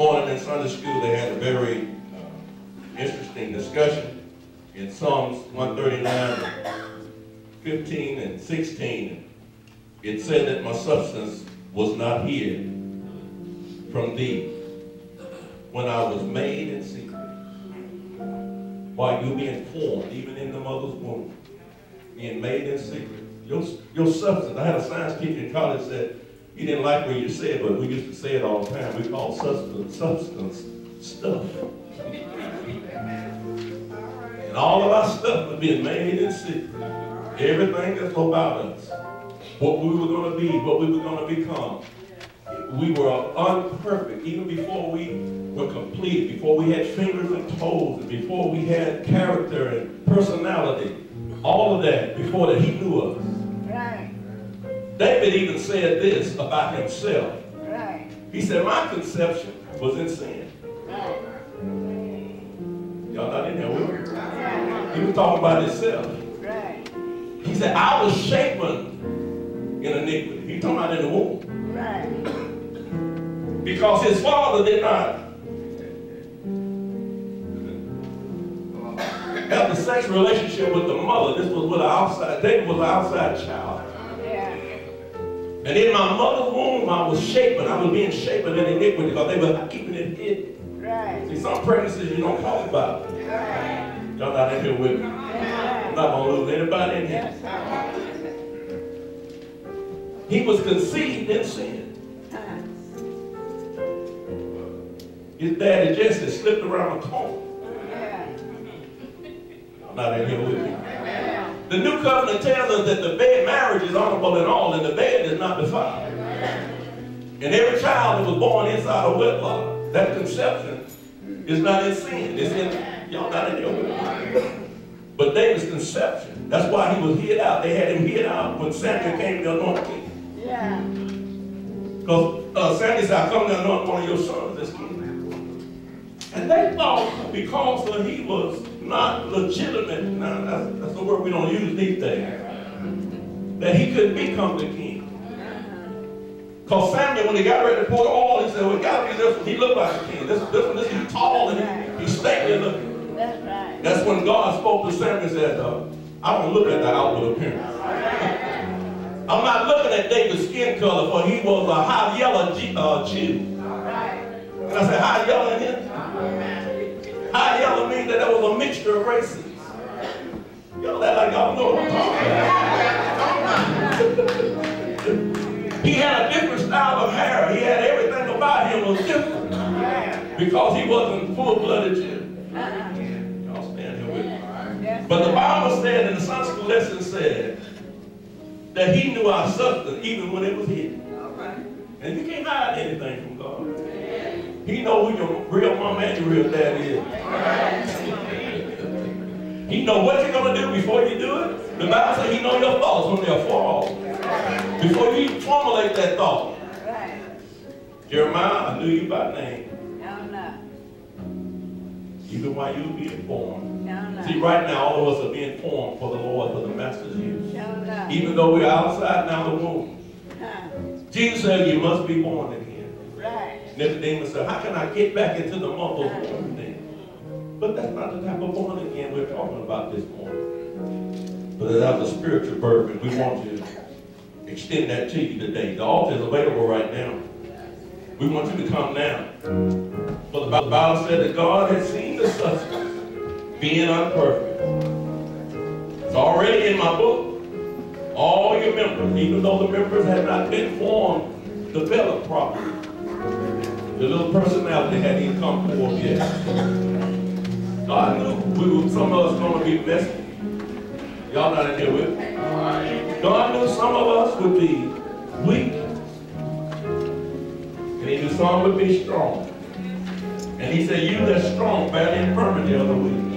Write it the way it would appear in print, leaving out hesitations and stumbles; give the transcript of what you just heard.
morning in Sunday school, they had a very interesting discussion in Psalms 139, 15 and 16. It said that my substance was not hid from thee when I was made in secret. While you being formed, even in the mother's womb, being made in secret. Your substance. I had a science teacher in college that he didn't like what you said, but we used to say it all the time. We call substance stuff. And all of our stuff was being made in secret. Everything that's about us, what we were going to be, what we were going to become. We were unperfect even before we were complete, before we had fingers and toes, and before we had character and personality. All of that, before that, he knew us. Right. David even said this about himself. Right. He said, my conception was in sin. Right. Y'all not in there with me? He was talking about himself. Right. He said, I was shapen in iniquity. He talking about in the womb. Right. Because his father did not have the sexual relationship with the mother. This was with an outside. David was an outside child. Yeah. And in my mother's womb, I was shapen. I was being shapen in iniquity because they were keeping it hidden. Right. See, some pregnancies you don't talk about. Right. Y'all not in here with me. Yeah. I'm not going to lose anybody in here. Yes. He was conceived in sin. His daddy Jesse slipped around the corner. Yeah. I'm not in here with me. Yeah. The new covenant tells us that the bed marriage is honorable in all, and the bed is not defiled. And every child that was born inside of wedlock, that conception is not in sin. It's in, y'all not in here with me. But David's conception, that's why he was hid out. They had him hid out when Samuel came to anoint king. Yeah. Because Samuel said, I come to anoint one of your sons as king. And they thought because he was not legitimate, now that's the word we don't use these days, that he couldn't become the king. Because Samuel, when he got ready to pour the oil, he said, well, it got to be this one. He looked like a king. This one, he's tall and he's stately looking. That's right. That's when God spoke to Samuel and said, I don't look at the outward appearance. I'm not looking at David's skin color, for he was a high yellow Jew. And I said, high yellow in him? High yellow means that there was a mixture of races. Y'all act like y'all know what I'm talking about. He had a different style of hair. He had everything about him was different. Because he wasn't full-blooded Jew. Y'all stand here with me. But the Bible said, in the Sunday school lesson said, that he knew our substance even when it was hidden. And you can't hide anything from God. He knows who your real mama and your real daddy is. He knows what you're going to do before you do it. The Bible says he knows your thoughts when they're far off. Before you even formulate that thought. Jeremiah, I knew you by name. Even while you were being formed. See, right now, all of us are being formed for the Lord, for the Master's use. Even though we're outside now the womb. Jesus said, you must be born again. Nicodemus said, how can I get back into the mother's womb then? But that's not the type of born again we're talking about this morning. But that was a spiritual birth, and we want to extend that to you today. The altar is available right now. We want you to come now. But the Bible said that God had seen the substance being unperfect. It's already in my book. All your members, even though the members have not been formed, developed properly. The little personality hadn't even come forth yet. God knew some of us going to be messy. Y'all not in here with me? God knew some of us would be weak. And he knew some would be strong. And he said, you that's strong bear the infirmity of the weak.